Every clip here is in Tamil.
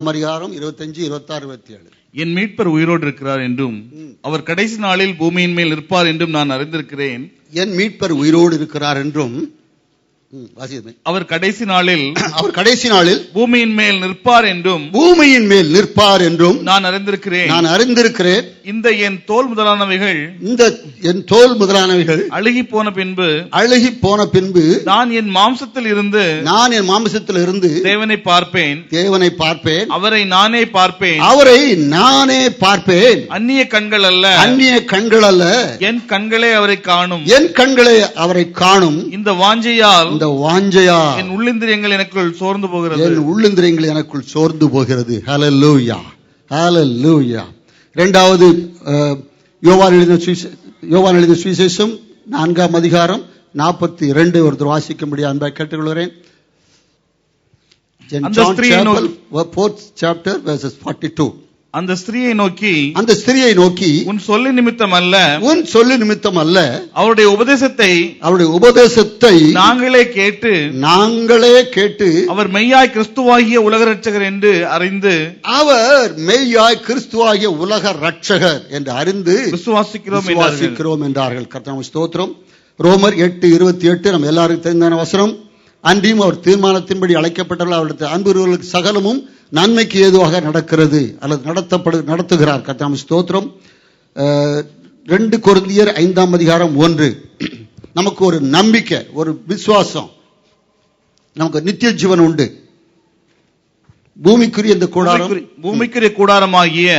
அதிகாரம் 25, 26, 27. என் மீட்பர் உயிரோடு இருக்கிறார் என்றும் அவர் கடைசி நாளில் பூமியின் மேல் நிற்பார் என்றும் நான் அறிந்திருக்கிறேன். என் மீட்பர் உயிரோடு இருக்கிறார் என்றும் அவர் கடைசி நாளில் பூமியின் மேல் நிற்பார் என்றும் நான் அறிந்திருக்கிறேன். இந்த என் தோல் முதலானவைகள் அழுகி போன பின்பு நான் என் மாம்சத்தில் இருந்து தேவனை பார்ப்பேன். அவரை நானே பார்ப்பேன். அந்நிய கண்கள் அல்ல, என் கண்களே அவரை காணும். இந்த வாஞ்சையால் என் உள்ளிந்திரியங்கள் எனக்குள் சோர்ந்து போகிறது. ஹல்லேலூயா, ஹல்லேலூயா. இரண்டாவது யோவான் எழுதின சுவிசேஷம் 4ஆம் அதிகாரம் 42 ஒருத்தர் வாசிக்கும்படி அன்பை கேட்டுக்கொள்கிறேன். Fourth chapter verses 42. அந்த ஸ்திரியை நோக்கி உன் சொல்லி நிமித்தம் அல்ல அவருடைய உபதேசத்தை நாங்களே கேட்டு அவர் மெய்யாய் கிறிஸ்துவாகிய உலக ரட்சகர் என்று அறிந்து விசுவாசிக்கிறோம் என்றார்கள். கர்த்தருக்கு ஸ்தோத்திரம். ரோமர் 8:28 நம்ம எல்லாருக்கும் தெரிந்த வசனம். அன்றியும் அவர் தீர்மானத்தின்படி அழைக்கப்பட்டவர்கள் அவருடைய அன்புகளுக்கு சகலமும் நன்மைக்கு ஏதுவாக நடக்கிறது அல்லது நடத்துகிறார். கர்த்தருக்கு ஸ்தோத்திரம். 2 கொரிந்தியர் 5ஆம் அதிகாரம் 1. நமக்கு ஒரு நம்பிக்கை, ஒரு விசுவாசம், நமக்கு நித்திய ஜீவன் உண்டு. பூமிக்குரிய கூடாரமாகிய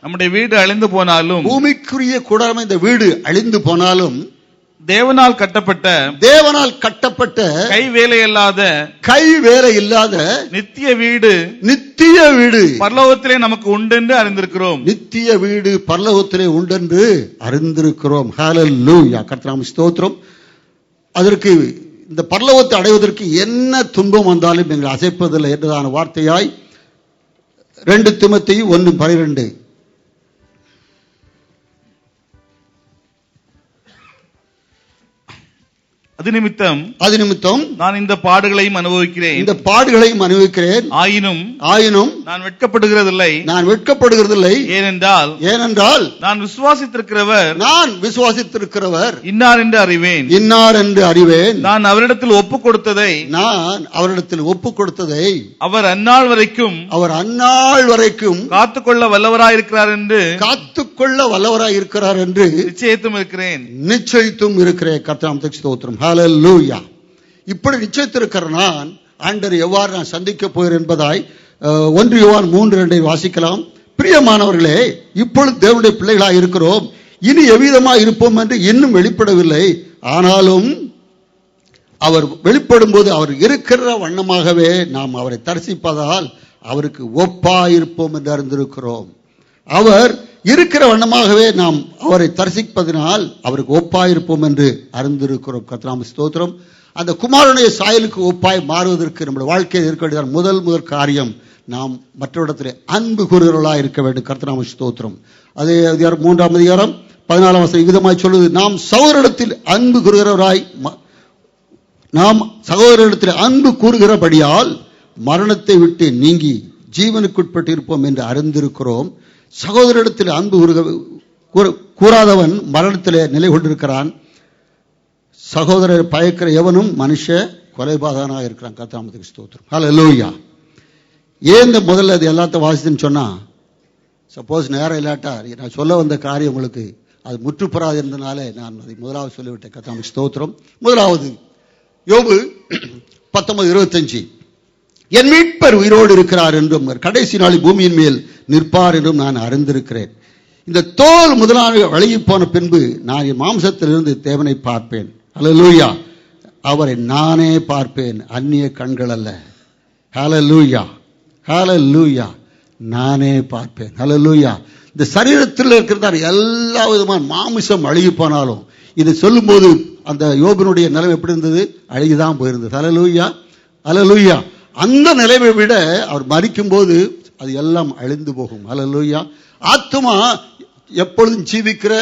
நம்முடைய வீடு அழிந்து போனாலும், பூமிக்குரிய கூடாரம் இந்த வீடு அழிந்து போனாலும், தேவனால் கட்டப்பட்ட கை வேலை இல்லாத நித்திய வீடு பரலோகத்திலே நமக்கு உண்டென்று அறிந்திருக்கிறோம். நித்திய வீடு பரலோகத்திலே உண்டென்று அறிந்திருக்கிறோம். ஹல்லேலூயா. கர்த்தருக்கு ஸ்தோத்திரம். அதற்கு இந்த பரலோகத்தை அடைவதற்கு என்ன துன்பம் வந்தாலும் எங்களை அசைப்பதில்லை என்றதான வார்த்தையாய் 2 தீமோத்தேயு 1:12. அது நிமித்தம் நான் இந்த பாடுகளையும் அனுபவிக்கிறேன். ஆயினும் நான் வெட்கப்படுகிறதில்லை. ஏனென்றால் நான் விசுவாசித்திருக்கிறவர் இன்னார் என்று அறிவேன். நான் அவரிடத்தில் ஒப்புக் கொடுத்ததை அவர் அந்நாள் வரைக்கும் காத்துக்கொள்ள வல்லவராயிருக்கிறார் என்று நிச்சயித்தும் இருக்கிறேன். கர்த்தருக்கு ஸ்தோத்திரம். ஹல்லேலூயா. இப்படி நிச்சயித்திருக்கிற நான் ஆண்டவர் எவ்வாறு நான் சந்திக்க போகிறேன் என்பதாய் 1 யோவான் 3:2 வாசிக்கலாம். பிரியமானவர்களே, இப்பொழுது தேவனுடைய பிள்ளைகளாக இருக்கிறோம். இனி எவ்விதமாக இருப்போம் என்று இன்னும் வெளிப்படவில்லை. ஆனாலும் அவர் வெளிப்படும் போது அவர் இருக்கிற வண்ணமாகவே நாம் அவரை தரிசிப்பதால் அவருக்கு ஒப்பாயிருப்போம் என்று அறிந்திருக்கிறோம். அவர் இருக்கிற வண்ணமாகவே நாம் அவரை தரிசிப்பதனால் அவருக்கு ஒப்பாயிருப்போம் என்று அறிந்திருக்கிறோம். கர்த்தருக்கு ஸ்தோத்திரம். அந்த குமாரனுடைய சாயலுக்கு ஒப்பாய் மாறுவதற்கு நம்முடைய வாழ்க்கையில் இருக்க வேண்டிய முதல் காரியம் நாம் மற்றவரிடத்தில் அன்பு கூறுகிறவர்களாக இருக்க வேண்டும். கர்த்தருக்கு ஸ்தோத்திரம். அதே 3ஆம் அதிகாரம் 14ஆம் வசனம் விதமாய் சொல்லுது, நாம் சகோதரரிடத்தில் அன்பு கூறுகிறபடியால் மரணத்தை விட்டு நீங்கி ஜீவனுக்குட்பட்டு இருப்போம் என்று அறிந்திருக்கிறோம். சகோதரிடத்தில் அன்பு கூறாதவன் மரணத்திலே நிலை கொண்டிருக்கிறான். சகோதரர் பயக்கிற எவனும் மனுஷ கொலைபாதகனாக இருக்கிறான். கர்த்தருக்கு ஸ்தோத்திரம். ஹல்லேலூயா. ஏன் முதல்ல அது எல்லாத்தையும் வாசித்துன்னு சொன்னா, சப்போஸ் நேரம் இல்லாட்டா நான் சொல்ல வந்த காரியம் உங்களுக்கு அது முற்றுப்பெறாது இருந்தனால நான் அதை முதலாவது சொல்லிவிட்டேன். கர்த்தருக்கு ஸ்தோத்திரம். முதலாவது யோபு 19:25. என் மீட்பர் உயிரோடு இருக்கிறார் என்றும் கடைசி நாளில் பூமியின் மேல் நிற்பார் என்றும் நான் அறிந்திருக்கிறேன். இந்த தோல் முதலான அழுகி போன பின்பு நான் என் மாம்சத்திலிருந்து தேவனை பார்ப்பேன். ஹல்லேலூயா. அவரை நானே பார்ப்பேன், அந்நிய கண்கள் அல்ல. ஹல்லேலூயா, ஹல்லேலூயா. நானே பார்ப்பேன். ஹல்லேலூயா. இந்த சரீரத்தில் இருக்கிறதா எல்லா விதமான மாமிசம் அழுகி போனாலும் இது சொல்லும் போது அந்த யோபனுடைய நிலைமை எப்படி இருந்தது? அழுகிதான் போயிருந்தது. ஹல்லேலூயா, ஹல்லேலூயா. அந்த நிலைமை விட அவர் மரிக்கும் போது அது எல்லாம் அழிந்து போகும். ஹல்லேலூயா. ஆத்துமா எப்பொழுதும் ஜீவிக்கிற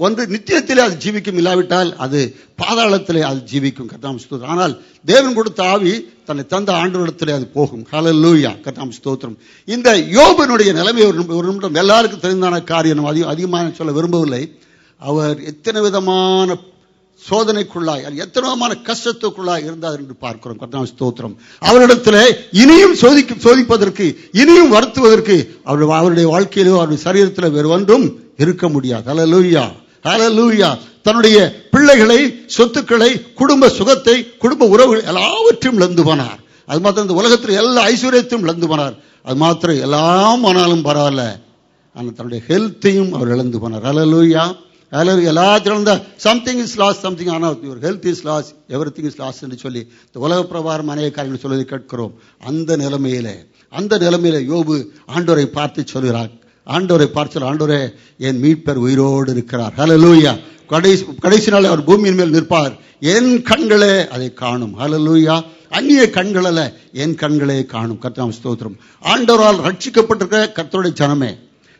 ஒன்று நித்தியத்திலே அது ஜீவிக்கும், இல்லாவிட்டால் அது பாதாளத்திலே அது ஜீவிக்கும். கர்த்தாம் ஸ்தோத்திரம். ஆனால் தேவன் கொடுத்த ஆவி தன்னை தந்த ஆண்டவரிடத்திலே அது போகும். ஹல்லேலூயா, கர்த்தாம் ஸ்தோத்திரம். இந்த யோபனுடைய நிலைமை ஒரு நிமிடம் எல்லாருக்கும் தெரிந்தான காரியம், அதிகமாக சொல்ல விரும்பவில்லை. அவர் எத்தனை விதமான சோதனைக்குள்ளாய், எத்தனை விதமான கஷ்டத்துக்குள்ளாய் இருந்தார் என்று பார்க்கிறோம். கர்த்தாவே ஸ்தோத்திரம். அவரிடத்திலே இனியும் சோதிப்பதற்கு, இனியும் வருத்துவதற்கு அவருடைய வாழ்க்கையிலோ அவருடைய சரீரத்தில் வேறு ஒன்றும் இருக்க முடியாது. ஹல்லேலூயா, ஹல்லேலூயா. தன்னுடைய பிள்ளைகளை, சொத்துக்களை, குடும்ப சுகத்தை, குடும்ப உறவுகள் எல்லாவற்றையும் இழந்து போனார். அது மாத்திரம் இந்த உலகத்தில் எல்லா ஐஸ்வர்யத்தையும் இழந்து போனார். அது மாத்திரம் எல்லாம் ஆனாலும் பரவாயில்ல, ஆனால் தன்னுடைய ஹெல்த்தையும் அவர் இழந்து போனார். ஹல்லேலூயா, எல்லாத்திலும் சம்திங் இஸ் லாஸ், சம்திங் ஆனால் your health is loss, everything is loss என்று சொல்லி இந்த உலக பிரகாரம் அநேக காரியங்கள் சொல்வதை கேட்கிறோம். அந்த நிலைமையில யோபு ஆண்டவரை பார்த்து சொல்கிறார். ஆண்டவரே, என் மீட்பர் உயிரோடு இருக்கிறார். ஹல்லேலூயா. கடைசி நாள் அவர் பூமியின் மேல் நிற்பார். என் கண்களே அதை காணும். ஹல்லேலூயா. அந்நிய கண்கள் அல்ல, என் கண்களே காணும். கர்த்தாவே ஸ்தோத்திரம். ஆண்டவரால் ரட்சிக்கப்பட்டிருக்கிற கர்த்தருடைய ஜனமே,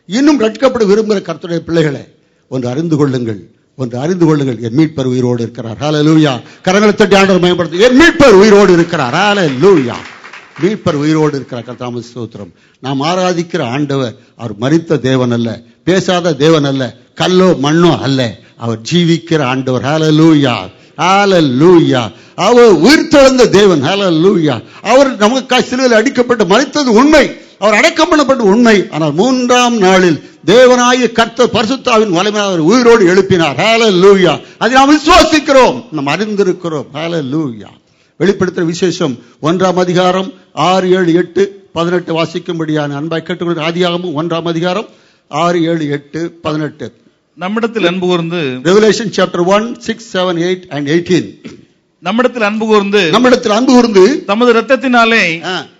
இன்னும் ரட்சிக்கப்பட விரும்புகிற கர்த்தருடைய பிள்ளைகளே, ஒன்று அறிந்து கொள்ளுங்கள், என் மீட்பர் உயிரோடு இருக்கிறார். ஹல்லேலூயா. கரங்களை தட்டி ஆண்டவர் மகிமைப்படுத்து. என் மீட்பர் உயிரோடு இருக்கிறார். ஹல்லேலூயா. மீட்பர் உயிரோடு இருக்கிறார். கர்த்தாவே ஸ்தோத்திரம். நாம் ஆராதிக்கிற ஆண்டவர் அவர் மரித்த தேவன் அல்ல, பேசாத தேவன் அல்ல, கல்லோ மண்ணோ அல்ல, அவர் ஜீவிக்கிற ஆண்டவர். ஹல்லேலூயா, ஹல்லேலூயா. அவர் உயிர்த்தெழுந்த தேவன். ஹல்லேலூயா. அவர் நமக்காக சிலுவையில் அடிக்கப்பட்டு மரித்தது உண்மை, அவர் அடக்கம் பண்ணப்பட்ட உண்மை. ஆனால் 3ஆம் நாளில் தேவனாகிய கர்த்தர் பரிசுத்தாவின் வல்லமையால் அவர் உயிரோடு எழுப்பினார். ஹல்லேலூயா. அதை நாம் விசுவாசிக்கிறோம், நாம் அறிந்திருக்கிறோம். ஹல்லேலூயா. வெளிப்படுத்துகிற விசேஷம் 1ஆம் அதிகாரம் 6, 7, 8, 18 வாசிக்கும்படியான அன்பாய் கேட்டுக்கொண்டு. ஆதியாகமம் 1ஆம் அதிகாரம் 6, 7, 8, 18. நம்மிடத்தில் அன்பு கூர்ந்து, Revelation chapter 1, 6, 7, 8 and 18. நம்மிடத்தில் அன்பு கூர்ந்து தமது இரத்தத்தினாலே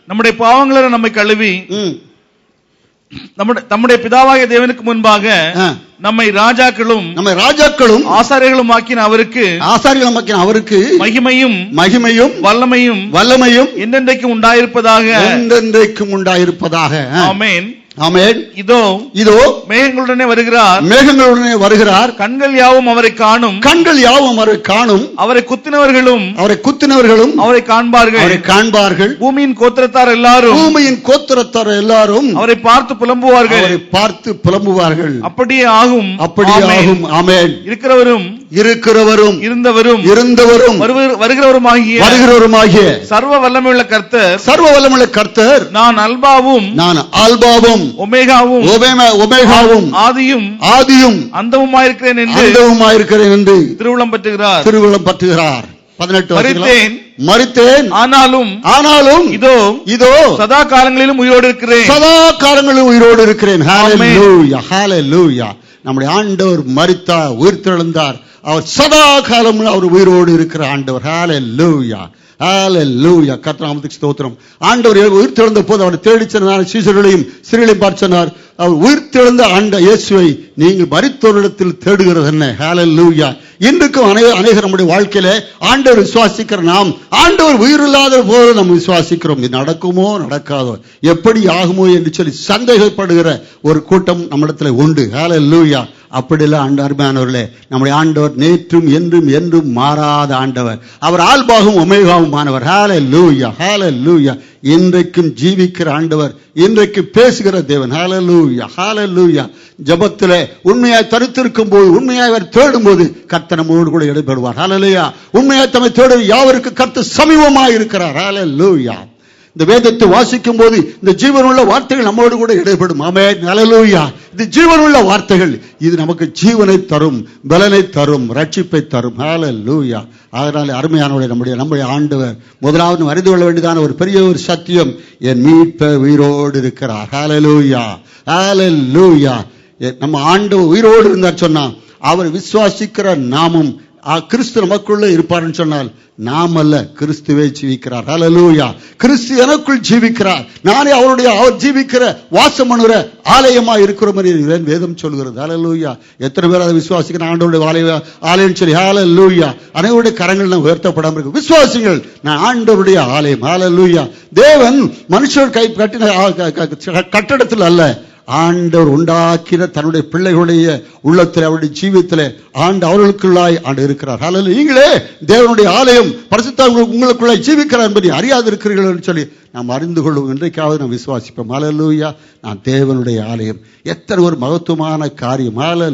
நம்முடைய பாவங்களை நம்மை கழுவி நம்முடைய பிதாவாகிய தேவனுக்கு முன்பாக நம்மை ராஜாக்களும் ஆசாரியர்களும் ஆக்கின அவருக்கு மகிமையும் வல்லமையும் என்றென்றைக்கும் உண்டாயிருப்பதாக. ஆமென், ஆமென். இதோ மேகங்களுடனே வருகிறார். கண்கள் யாவும் அவரை காணும். அவரை குத்தினவர்களும் அவரை காண்பார்கள். பூமியின் கோத்திரத்தார் எல்லாரும் அவரை பார்த்து புலம்புவார்கள். அப்படியே ஆகும். ஆமென். இருக்கிறவரும் இருந்தவரும் வருகிறவருமாகிய சர்வ வல்லமையுள்ள கர்த்தர் நான் அல்பாவும் ஒமேகாவும் ஆதியும் அந்தமுமாயிருக்கிறேன் என்று திருவுளம் பற்றுகிறார். 18 மரித்தேன், ஆனாலும் இதோ சதா காலங்களிலும் உயிரோடு இருக்கிறேன். ஹல்லேலூயா, ஹல்லேலூயா. நம்முடைய ஆண்டவர் மரித்தார், உயிர்த்தெழுந்தார். அவர் சதா காலம் அவர் உயிரோடு இருக்கிற ஆண்டவர். ஹல்லேலூயா, ஹல்லேலூயா. கர்த்தருக்கு ஸ்தோத்திரம். ஆண்டவர் உயிர்த்தெழுந்த போது அவர் தேடி சென்றார். சீசர்களையும் ஸ்திரீகளையும் பார்த்து சொன்னார், அவர் உயிர்த்தெழுந்த ஆண்ட இயேசுவை நீங்கள் மரித்தோரிடத்தில் தேடுகிறது என்ன? ஹல்லேலூயா. இன்றைக்கும் அநேகர் நம்முடைய வாழ்க்கையில ஆண்டவர் விசுவாசிக்கிற நாம், ஆண்டவர் உயிரில்லாத போது நம்ம விசுவாசிக்கிறோம். இது நடக்குமோ நடக்காதோ, எப்படி ஆகுமோ என்று சொல்லி சந்தேகப்படுகிற ஒரு கூட்டம் நம்மிடத்தில் உண்டு. ஹல்லேலூயா. அப்படிலாம் அருமையானவர்களே, நம்முடைய ஆண்டவர் நேற்றும் என்றும் மாறாத ஆண்டவர். அவர் ஆல்பாவும் ஒமேகாவுமானவர். ஹல்லேலூயா, ஹல்லேலூயா. இன்றைக்கும் ஜீவிக்கிற ஆண்டவர், இன்றைக்கு பேசுகிற தேவன். ஹல்லேலூயா, ஹல்லேலூயா. ஜபத்திலே உண்மையாய் தரித்திருக்கும் போது, உண்மையாய் அவர் தேடும் போது கர்த்தர் நம்மோடு கூட இடைபடுவார். ஹல்லேலூயா. உண்மையாய் தம்மை தேடும் யாவருக்கு கர்த்தர் சமீபமாய் இருக்கிறார். ஹல்லேலூயா. இந்த வேதத்தை வாசிக்கும் போது இந்த ஜீவனுள்ள வார்த்தைகள் நம்மோடு கூட இடைபடும். ஆமென், ஹல்லேலூயா. இது ஜீவனுள்ள வார்த்தைகள், இது நமக்கு ஜீவனை தரும், பலனை தரும், ரட்சிப்பை தரும். ஹல்லேலூயா. அதனால அருமையானவர்களே, நம்முடைய ஆண்டவர் முதலாவது அறிந்து கொள்ள வேண்டியதான ஒரு பெரிய ஒரு சத்தியம், என் மீட்பர் உயிரோடு இருக்கிறார். ஹல்லேலூயா, ஹல்லேலூயா. நம்ம ஆண்டவர் உயிரோடு இருந்தார் சொன்னா, அவர் விசுவாசிக்கிற நாமும் கிறிஸ்து நமக்குள்ள இருப்பார்னு சொன்னால், நாம் அல்ல, கிறிஸ்துவே ஜீவிக்கிறார். ஹல்லேலூயா. கிறிஸ்து எனக்குள் ஜீவிக்கிறார். நானே அவர் ஜீவிக்கிற வாசம் பண்ணுகிற ஆலயமா இருக்கிறோம் என்று வேதம் சொல்கிறது. ஹல்லேலூயா. எத்தனை பேர் அதை விசுவாசிக்கிற ஆண்டவருடைய ஆலயம் சொல்லி? ஹல்லேலூயா. அனைவருடைய கரங்கள் நாம் உயர்த்தப்படாமல் இருக்கு. விசுவாசிகள், நான் ஆண்டவருடைய ஆலயம். ஹல்லேலூயா. தேவன் மனுஷர் கட்டின கட்டடத்தில் அல்ல, ஆண்டவர் உண்டாக்கின தன்னுடைய பிள்ளைகளுடைய உள்ளத்தில் அவருடைய ஜீவியத்தில் அவர்களுக்குள்ளாய் இருக்கிறார். ஹல்லேலூயா. நீங்களே தேவனுடைய ஆலயம், பரிசுத்த உங்களுக்குள்ளாய் ஜீவிக்கிறார் என்பதை அறியாது இருக்கிறீர்கள் என்று சொல்லி நாம் அறிந்து கொள்வோம். இன்றைக்காவது நாம் விசுவாசிப்போம். ஹல்லேலூயா. நான் தேவனுடைய ஆலயம். எத்தனை ஒரு மகத்துவமான காரியம்.